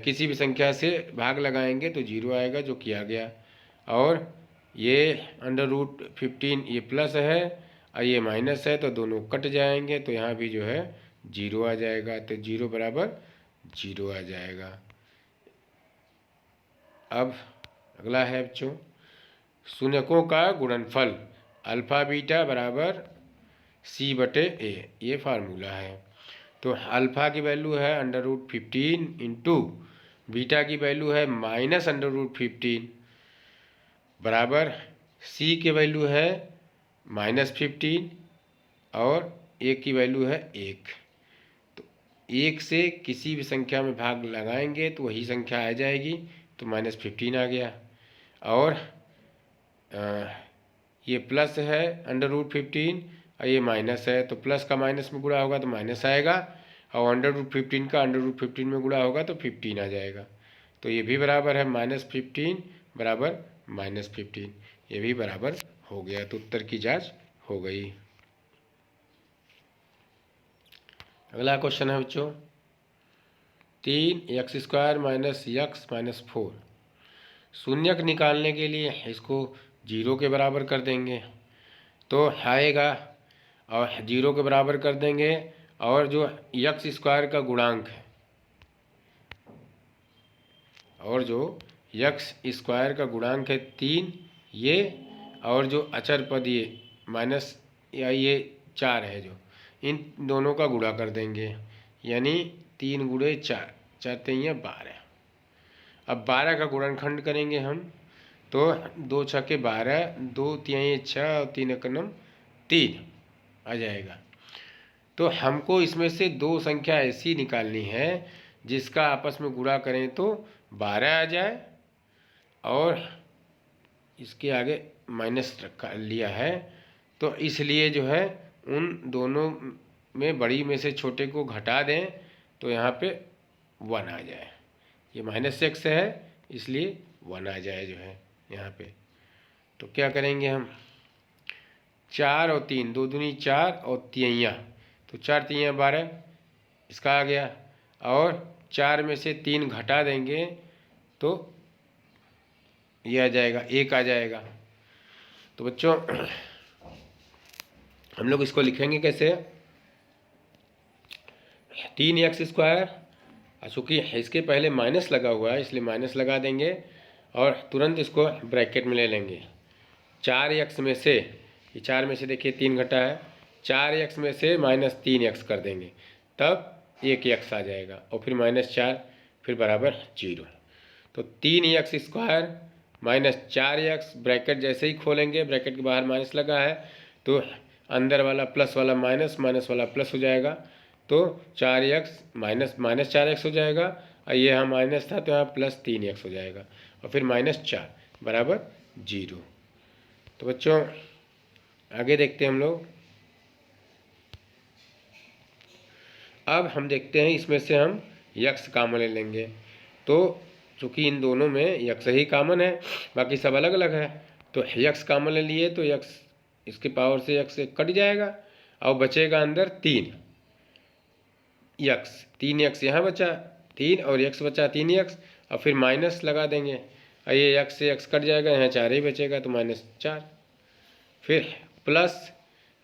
किसी भी संख्या से भाग लगाएंगे तो 0 आएगा, जो किया गया। और ये √15 ये प्लस है और ये माइनस है, तो दोनों कट जाएंगे, तो यहाँ भी जो है 0 आ जाएगा, तो 0 बराबर 0 आ जाएगा। अब अगला है बच्चों, शून्यकों का गुणनफल अल्फ़ा बीटा बराबर c/a, ये फार्मूला है। तो अल्फ़ा की वैल्यू है √15 इंटू बीटा की वैल्यू है -√15 बराबर c की वैल्यू है -15 और a की वैल्यू है 1। तो 1 से किसी भी संख्या में भाग लगाएंगे तो वही संख्या आ जाएगी, तो -15 आ गया। और ये प्लस है √15 और ये माइनस है, तो प्लस का माइनस में गुणा होगा तो माइनस आएगा, और √15 का √15 में गुणा होगा तो 15 आ जाएगा। तो ये भी बराबर है -15 बराबर -15, ये भी बराबर हो गया, तो उत्तर की जांच हो गई। अगला क्वेश्चन है बच्चों, 3x² - x - 4, शून्यक निकालने के लिए इसको 0 के बराबर कर देंगे तो आएगा, और 0 के बराबर कर देंगे, और जो x² का गुणांक है, और जो x² का गुणांक है 3, ये, और जो अचर पद ये माइनस या ये 4 है, जो इन दोनों का गुणा कर देंगे, यानी 3 गुणे 4, 4 3 12। अब 12 का गुणनखंड करेंगे हम, तो 2 छक्के 12, 2 3 6 और 3 एकम 3 आ जाएगा। तो हमको इसमें से 2 संख्या ऐसी निकालनी है जिसका आपस में गुणा करें तो 12 आ जाए, और इसके आगे माइनस रखा लिया है, तो इसलिए जो है उन दोनों में बड़ी में से छोटे को घटा दें तो यहाँ पे 1 आ जाए। ये -x है इसलिए 1 आ जाए जो है यहाँ पे। तो क्या करेंगे हम, 4 और 3, 2 दूनी 4 और तिहैया, तो 4 तिहैया 12, इसका आ गया, और 4 में से 3 घटा देंगे तो ये आ जाएगा, 1 आ जाएगा। तो बच्चों हम लोग इसको लिखेंगे कैसे, 3x², चूँकि इसके पहले माइनस लगा हुआ है इसलिए माइनस लगा देंगे, और तुरंत इसको ब्रैकेट में ले लेंगे। 4x में से, ये 4 में से देखिए 3 घटा है, 4x में से -3x कर देंगे तब 1x आ जाएगा, और फिर -4, फिर बराबर 0। तो 3x² -4x, ब्रैकेट जैसे ही खोलेंगे, ब्रैकेट के बाहर माइनस लगा है तो अंदर वाला प्लस वाला माइनस, माइनस वाला प्लस हो जाएगा, तो 4x -4x हो जाएगा, और ये यहाँ माइनस था तो यहाँ +3x हो जाएगा, और फिर -4 बराबर 0। तो बच्चों आगे देखते हैं हम लोग। अब हम देखते हैं इसमें से हम x कॉमन ले लेंगे, तो चूँकि इन दोनों में x ही कॉमन है, बाकी सब अलग अलग है, तो x कॉमन ले लिए तो x, इसके पावर से x कट जाएगा, और बचेगा अंदर 3x, 3x यहाँ बचा 3, और x बचा 3x, और फिर माइनस लगा देंगे, और ये x से x कट जाएगा, यहाँ 4 ही बचेगा तो -4, फिर प्लस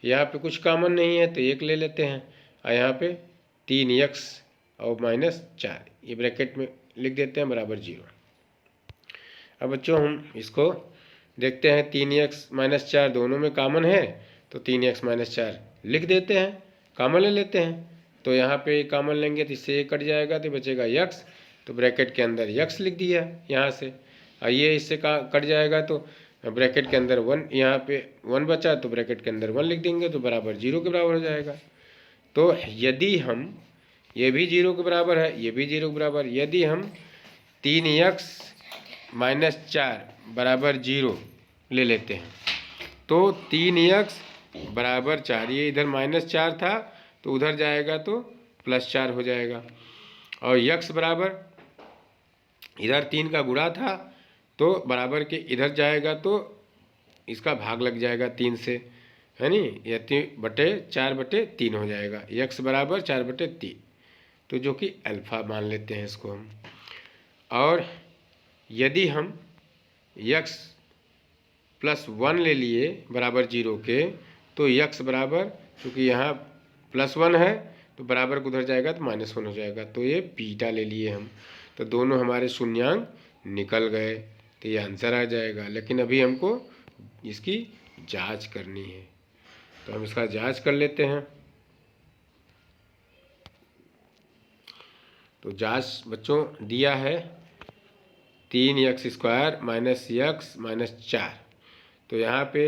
यहाँ पे कुछ कॉमन नहीं है तो 1 ले लेते हैं, और यहाँ पे 3x और -4, ये ब्रैकेट में लिख देते हैं बराबर 0। अब बच्चों हम इसको देखते हैं, 3x -4 दोनों में कॉमन है तो 3x -4 लिख देते हैं, कॉमन ले लेते हैं, तो यहाँ पे कॉमन लेंगे तो इससे 1 कट जाएगा तो बचेगा x, तो ब्रैकेट के अंदर x लिख दिया यहाँ से, और ये इससे कट जाएगा तो ब्रैकेट के अंदर 1, यहाँ पे 1 बचा तो ब्रैकेट के अंदर 1 लिख देंगे तो बराबर 0 के बराबर हो जाएगा। तो यदि हम, ये भी 0 के बराबर है, ये भी 0 के बराबर, यदि हम 3x -4 बराबर 0 ले लेते हैं तो 3x बराबर 4, ये इधर -4 था तो उधर जाएगा तो +4 हो जाएगा, और x बराबर इधर 3 का गुणा था तो बराबर के इधर जाएगा तो इसका भाग लग जाएगा 3 से, है नी, या 4/3 हो जाएगा, x बराबर 4/3, तो जो कि अल्फ़ा मान लेते हैं इसको हम। और यदि हम x +1 ले लिए बराबर 0 के, तो x बराबर, क्योंकि यहाँ +1 है तो बराबर को उधर जाएगा तो -1 हो जाएगा, तो ये बीटा ले लिए हम, तो दोनों हमारे शून्यांक निकल गए, तो ये आंसर आ जाएगा। लेकिन अभी हमको इसकी जांच करनी है, तो हम इसका जांच कर लेते हैं। तो जांच बच्चों दिया है 3x² -x -4, तो यहाँ पे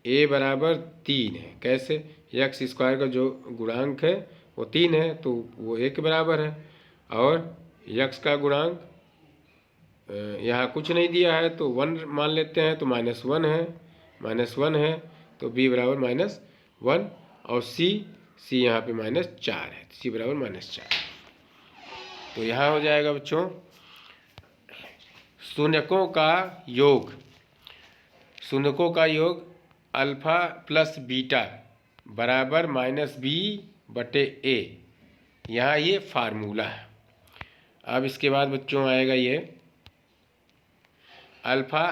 a बराबर 3 है, कैसे, x² का जो गुणांक है वो 3 है तो वो 1 के बराबर है, और x का गुणांक यहाँ कुछ नहीं दिया है तो 1 मान लेते हैं, तो -1 है, -1 है तो b बराबर -1, और c यहाँ पे -4 है, c बराबर -4। तो यहाँ हो जाएगा बच्चों शून्यकों का योग, शून्यकों का योग अल्फ़ा + बीटा बराबर -b/a, यहाँ ये फार्मूला है। अब इसके बाद बच्चों आएगा ये अल्फ़ा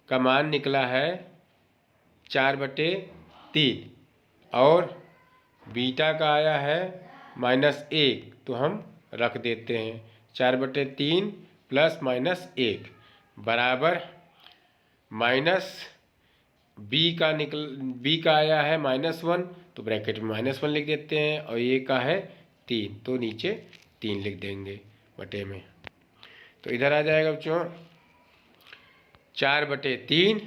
का मान निकला है 4/3, और बीटा का आया है -1, तो हम रख देते हैं 4/3 + -1 बराबर b का आया है -1, तो ब्रैकेट में -1 लिख देते हैं, और ये का है 3 तो नीचे 3 लिख देंगे बटे में, तो इधर आ जाएगा बच्चों 4/3,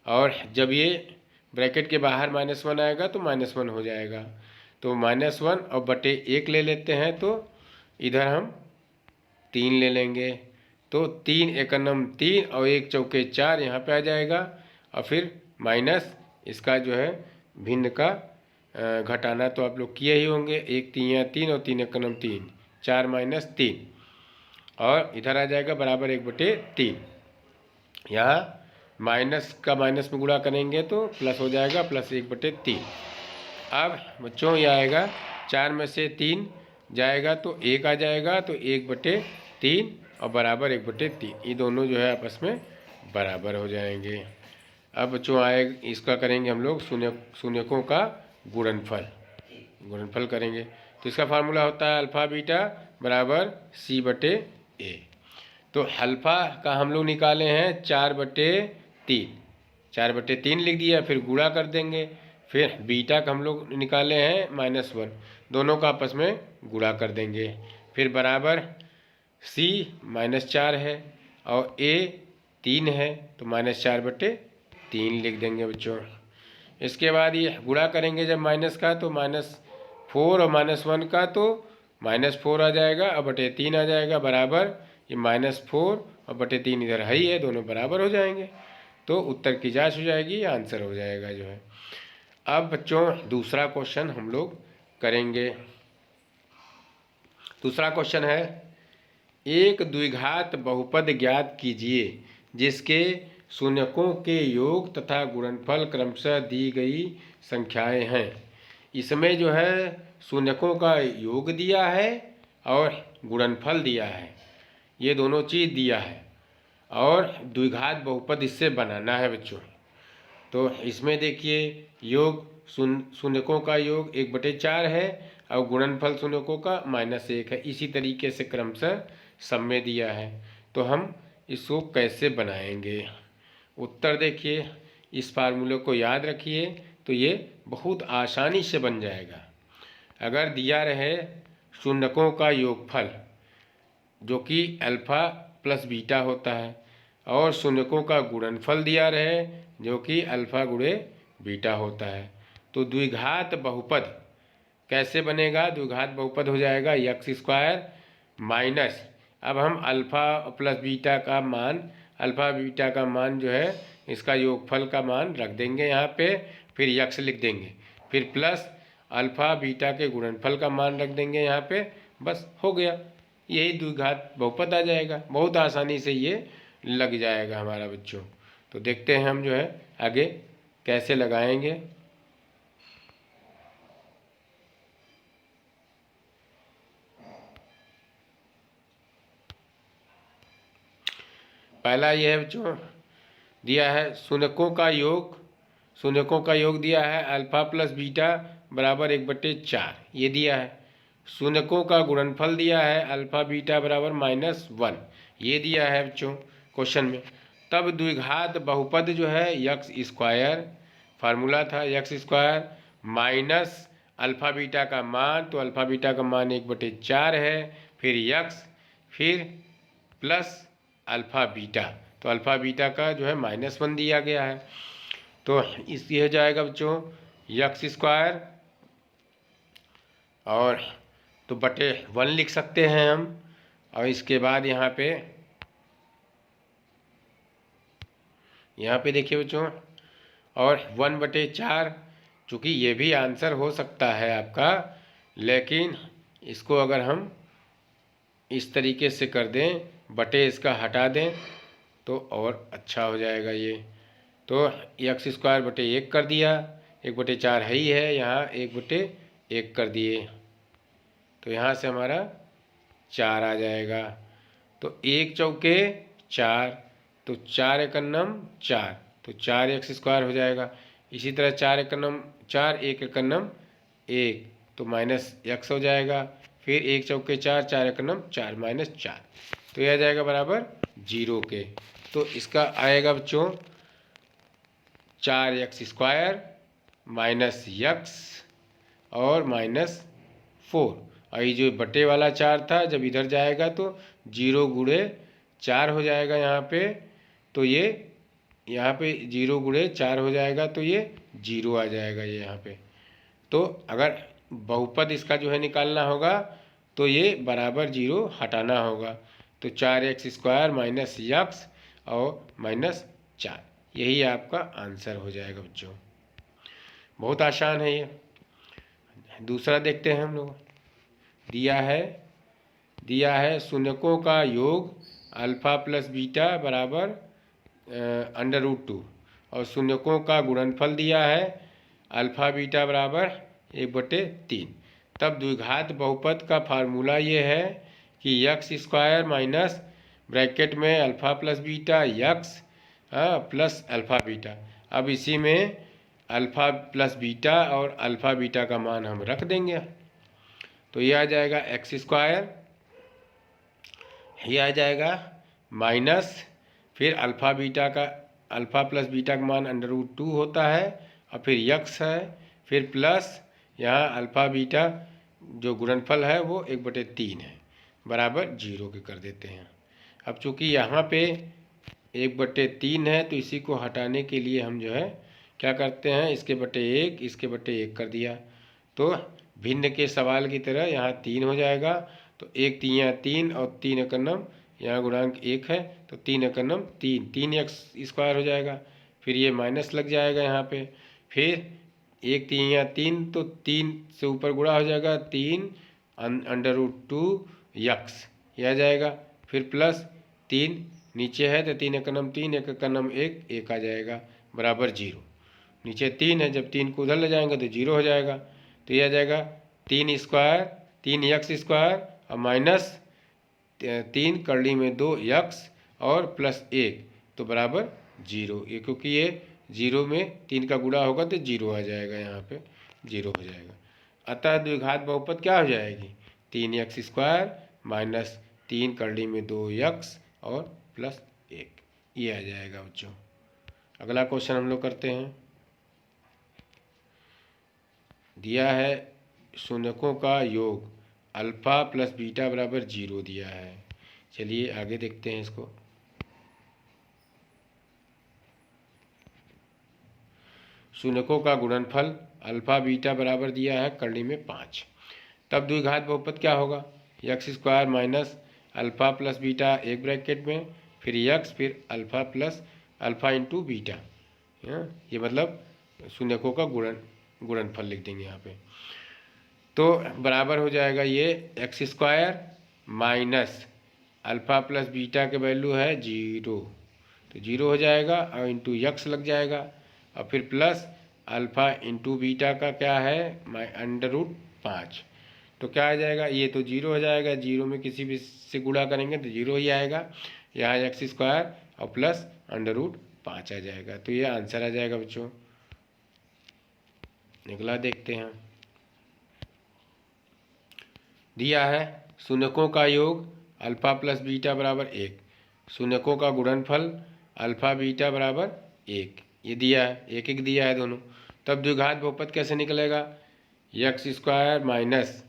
और जब ये ब्रैकेट के बाहर -1 आएगा तो -1 हो जाएगा, तो -1 और बटे 1 ले लेते हैं तो इधर हम 3 ले लेंगे, तो 3 एकनम 3 और 1 चौके 4 यहाँ पे आ जाएगा, और फिर माइनस इसका जो है भिन्न का घटाना तो आप लोग किए ही होंगे, 1 3 3 और 3 एकनम 3, 4 माइनस 3, और इधर आ जाएगा बराबर 1/3। यहाँ माइनस का माइनस में गुणा करेंगे तो प्लस हो जाएगा, प्लस 1/3। अब बच्चों ये आएगा 4 में से 3 जाएगा तो 1 आ जाएगा, तो 1/3 और बराबर 1/3, ये दोनों जो है आपस में बराबर हो जाएंगे। अब बच्चों आए इसका करेंगे हम लोग शून्यकों का गुणनफल करेंगे, तो इसका फार्मूला होता है अल्फ़ा बीटा बराबर C/A। तो अल्फ़ा का हम लोग निकाले हैं 4/3 लिख दिया, फिर गुणा कर देंगे, फिर बीटा का हम लोग निकाले हैं -1, दोनों का आपस में गुणा कर देंगे, फिर बराबर C -4 है और A 3 है, तो -4/3 लिख देंगे बच्चों। इसके बाद ये गुणा करेंगे जब माइनस का, तो -4 और -1 का तो -4 आ जाएगा और बटे 3 आ जाएगा, बराबर ये -4 और बटे 3 इधर है ही है, दोनों बराबर हो जाएंगे, तो उत्तर की जांच हो जाएगी, आंसर हो जाएगा जो है। अब बच्चों दूसरा क्वेश्चन हम लोग करेंगे। दूसरा क्वेश्चन है, एक द्विघात बहुपद ज्ञात कीजिए जिसके शून्यकों के योग तथा गुणनफल क्रमशः दी गई संख्याएं हैं। इसमें जो है शून्यकों का योग दिया है और गुणनफल दिया है, ये दोनों चीज़ दिया है, और द्विघात बहुपद इससे बनाना है बच्चों। तो इसमें देखिए योग शून्यकों का योग 1/4 है और गुणनफल शून्यकों का -1 है, इसी तरीके से क्रमशः सब में दिया है। तो हम इसको कैसे बनाएंगे? उत्तर देखिए, इस फार्मूले को याद रखिए, तो ये बहुत आसानी से बन जाएगा। अगर दिया रहे शून्यकों का योगफल जो कि अल्फ़ा प्लस बीटा होता है, और शून्यकों का गुणनफल दिया रहे जो कि अल्फ़ा गुणे बीटा होता है, तो द्विघात बहुपद कैसे बनेगा? द्विघात बहुपद हो जाएगा x² माइनस, अब हम अल्फ़ा प्लस बीटा का मान, अल्फ़ा बीटा का मान जो है इसका योगफल का मान रख देंगे यहाँ पे, फिर x लिख देंगे, फिर प्लस अल्फ़ा बीटा के गुणनफल का मान रख देंगे यहाँ पे, बस हो गया, यही द्विघात बहुपद आ जाएगा। बहुत आसानी से ये लग जाएगा हमारा बच्चों। तो देखते हैं हम जो है आगे कैसे लगाएंगे। पहला ये है बच्चों, दिया है शून्यकों का योग दिया है अल्फ़ा प्लस बीटा बराबर 1/4, ये दिया है। शून्यकों का गुणनफल दिया है अल्फ़ा बीटा बराबर -1, ये दिया है बच्चों क्वेश्चन में। तब द्विघात बहुपद जो है x², फार्मूला था x² माइनस अल्फ़ा बीटा का मान, तो अल्फ़ा बीटा का मान 1/4 है, फिर x, फिर प्लस अल्फ़ा बीटा, तो अल्फ़ा बीटा का जो है -1 दिया गया है, तो ये हो जाएगा बच्चों x², और तो बटे 1 लिख सकते हैं हम, और इसके बाद यहाँ पे देखिए बच्चों, और 1/4, चूँकि ये भी आंसर हो सकता है आपका, लेकिन इसको अगर हम इस तरीके से कर दें, बटे इसका हटा दें, तो और अच्छा हो जाएगा ये। तो x² बटे 1 कर दिया, 1/4 है ही है, यहाँ 1/1 कर दिए, तो यहाँ से हमारा 4 आ जाएगा। तो 1 चौके 4, तो 4 एकन्नम 4, तो 4x² हो जाएगा। इसी तरह 4 एकन्नम 4, 1 एकन्नम 1, तो -x हो जाएगा, फिर 1 चौके 4, 4 एकन्नम 4 -4, तो यह आ जाएगा बराबर 0 के। तो इसका आएगा बच्चों 4x² माइनस x और -4, और ये जो बटे वाला 4 था जब इधर जाएगा तो 0 गुणे 4 हो जाएगा यहाँ पे, तो ये यहाँ पे 0 गुणे 4 हो जाएगा, तो ये 0 आ जाएगा ये यहाँ पे। तो अगर बहुपद इसका जो है निकालना होगा तो ये बराबर 0 हटाना होगा। तो 4x² माइनस यक्स और माइनस 4, यही आपका आंसर हो जाएगा बच्चों। बहुत आसान है ये। दूसरा देखते हैं हम लोग। दिया है शून्यकों का योग अल्फ़ा प्लस बीटा बराबर √2 और शून्यकों का गुणनफल दिया है अल्फ़ा बीटा बराबर 1/3। तब द्विघात बहुपद का फार्मूला ये है कि x² माइनस ब्रैकेट में alpha plus beta x plus alpha beta. अब इसी में अल्फ़ा प्लस बीटा और अल्फ़ा बीटा का मान हम रख देंगे। तो ये आ जाएगा x², ये आ जाएगा माइनस फिर अल्फ़ा प्लस बीटा का मान √2 होता है और फिर यक्स है, फिर प्लस यहाँ अल्फ़ा बीटा जो गुणनफल है वो 1/3 है, बराबर 0 के कर देते हैं। अब चूँकि यहाँ पे 1/3 है तो इसी को हटाने के लिए हम जो है क्या करते हैं, इसके बटे 1 इसके बटे 1 कर दिया। तो भिन्न के सवाल की तरह यहाँ 3 हो जाएगा। तो 1 3 3 और 3 एकनम यहाँ गुणांक 1 है तो 3 एकनम 3x² हो जाएगा। फिर ये माइनस लग जाएगा यहाँ पे, फिर 1 3 3 तो 3 से ऊपर गुणा हो जाएगा 3 √2 यक्स, यह आ जाएगा। फिर प्लस 3 नीचे है तो 3 एकनम 3 1 एकनम 1 1 आ जाएगा बराबर 0। नीचे 3 है, जब 3 को उधर ले जाएंगे तो 0 हो जाएगा। तो यह आ जाएगा 3 यक्स² और माइनस 3 करली में 2 यक्स और प्लस 1 तो बराबर 0। ये क्योंकि ये 0 में 3 का गुणा होगा तो 0 आ जाएगा, यहाँ पे 0 हो जाएगा। अतः द्विघात बहुपद क्या हो जाएगी, 3x² माइनस 3 करली में 2 यक्स और प्लस 1, ये आ जाएगा बच्चों। अगला क्वेश्चन हम लोग करते हैं। दिया है शून्यकों का योग अल्फ़ा प्लस बीटा बराबर 0 दिया है। चलिए आगे देखते हैं इसको। शून्यकों का गुणनफल अल्फ़ा बीटा बराबर दिया है करली में 5। तब द्विघात बहुपद क्या होगा, x² minus alpha plus beta एक ब्रैकेट में फिर यक्स फिर alpha plus alpha into beta, ये मतलब शून्यकों का गुणनफल लिख देंगे यहाँ पे। तो बराबर हो जाएगा ये x² minus alpha plus beta के वैल्यू है 0 तो 0 हो जाएगा और इंटू यक्स लग जाएगा और फिर प्लस अल्फ़ा इंटू बीटा का क्या है √5। तो क्या आ जाएगा, ये तो 0 हो जाएगा, 0 में किसी भी से गुणा करेंगे तो 0 ही आएगा। यहाँ x² और प्लस √5 आ जाएगा। तो ये आंसर आ जाएगा बच्चों। अगला देखते हैं। दिया है शून्यकों का योग अल्फ़ा प्लस बीटा बराबर 1, शून्यकों का गुणनफल अल्फ़ा बीटा बराबर 1, ये दिया है, 1 1 दिया है दोनों। तब द्विघात बहुपद कैसे निकलेगा, x² माइनस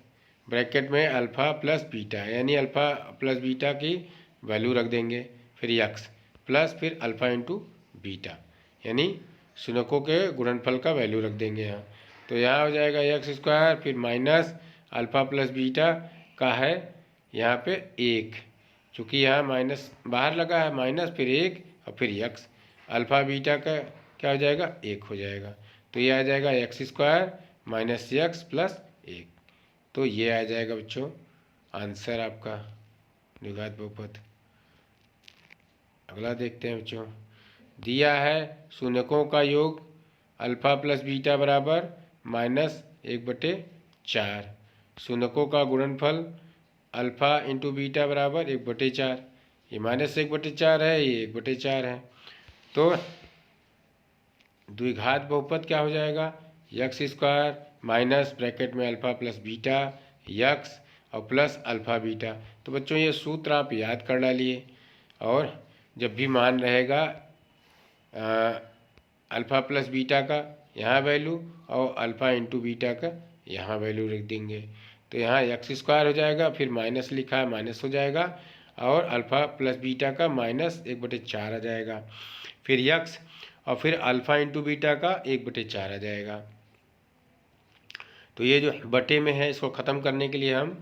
ब्रैकेट में अल्फ़ा प्लस बीटा यानी अल्फ़ा प्लस बीटा की वैल्यू रख देंगे, फिर यक्स प्लस फिर अल्फ़ा इंटू बीटा यानी शून्यकों के गुणनफल का वैल्यू रख देंगे यहाँ। तो यहाँ हो जाएगा x² फिर माइनस अल्फ़ा प्लस बीटा का है यहाँ पे 1, चूँकि यहाँ माइनस बाहर लगा है माइनस फिर 1 और फिर यक्स, अल्फ़ा बीटा का क्या हो जाएगा 1 हो जाएगा। तो ये आ जाएगा x² माइनस यक्स प्लस 1। तो ये आ जाएगा बच्चों आंसर आपका द्विघात बहुपद। अगला देखते हैं बच्चों। दिया है शून्यकों का योग अल्फ़ा प्लस बीटा बराबर -1/4, शून्यकों का गुणनफल अल्फ़ा इंटू बीटा बराबर 1/4, ये -1/4 है, ये 1/4 है। तो द्विघात बहुपद क्या हो जाएगा, x² माइनस ब्रैकेट में अल्फ़ा प्लस बीटा यक्स और प्लस अल्फ़ा बीटा। तो बच्चों ये सूत्र आप याद कर डालिए और जब भी मान रहेगा अल्फ़ा प्लस बीटा का यहाँ वैल्यू और अल्फ़ा इंटू बीटा का यहाँ वैल्यू रख देंगे। तो यहाँ x² हो जाएगा, फिर माइनस लिखा है माइनस हो जाएगा और अल्फ़ा प्लस बीटा का -1/4 आ जाएगा, फिर यक्स और फिर अल्फ़ा इंटू बीटा का 1/4 आ जाएगा। तो ये जो बटे में है इसको ख़त्म करने के लिए हम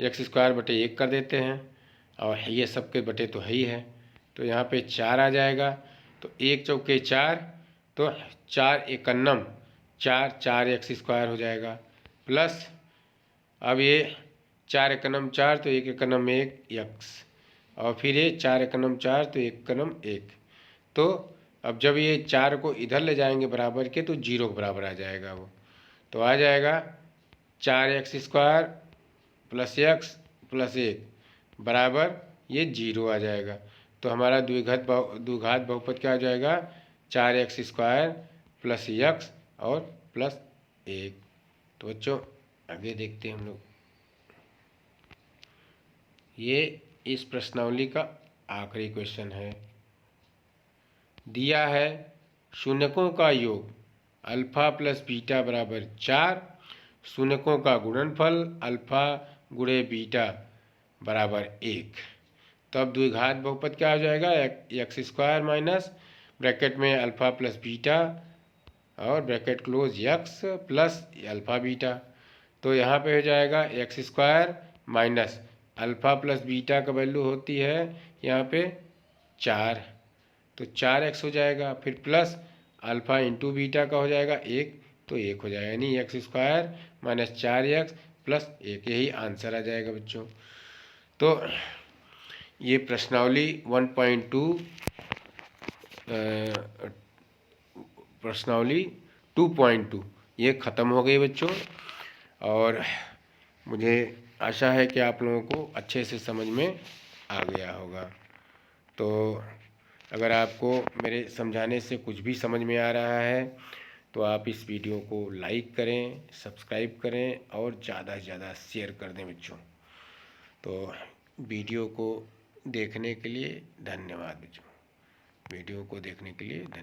एक्स स्क्वायर बटे 1 कर देते हैं, और ये सब के बटे तो है ही है, तो यहाँ पे 4 आ जाएगा। तो 1 चौके 4, तो 4 एकन्नम 4, 4 एक्स स्क्वायर हो जाएगा, प्लस अब ये 4 एकन्नम 4, तो 1 एकन्नम 1 एक्स, और फिर ये 4 एकन्नम 4, तो 1 एकन्नम 1। तो अब जब ये 4 को इधर ले जाएंगे बराबर के, तो 0 के बराबर आ जाएगा वो, तो आ जाएगा 4 x square plus x plus 1 बराबर ये 0 आ जाएगा। तो हमारा द्विघात बहुपद क्या हो जाएगा, 4 एक्स स्क्वायर प्लस एक्स और प्लस 1। तो बच्चों आगे देखते हैं हम लोग। ये इस प्रश्नावली का आखिरी क्वेश्चन है। दिया है शून्यकों का योग अल्फा प्लस बीटा बराबर 4, शून्यकों का गुणनफल अल्फा गुणे बीटा बराबर 1। तो अब द्विघात बहुपद क्या हो जाएगा, एक्स स्क्वायर माइनस ब्रैकेट में अल्फा प्लस बीटा और bracket close x plus alpha beta. तो यहाँ पे हो जाएगा x square minus alpha plus beta का वैल्यू होती है यहाँ पे 4, तो 4x हो जाएगा, फिर प्लस अल्फ़ा इंटू बीटा का हो जाएगा 1, तो 1 हो जाएगा, यानी x square minus 4x plus 1, यही आंसर आ जाएगा बच्चों। तो ये प्रश्नावली 1.2 प्रश्नावली 2.2 ये ख़त्म हो गई बच्चों, और मुझे आशा है कि आप लोगों को अच्छे से समझ में आ गया होगा। तो अगर आपको मेरे समझाने से कुछ भी समझ में आ रहा है तो आप इस वीडियो को लाइक करें, सब्सक्राइब करें और ज़्यादा से ज़्यादा शेयर कर दें बच्चों। तो वीडियो को देखने के लिए धन्यवाद बच्चों। वीडियो को देखने के लिए धन्यवाद।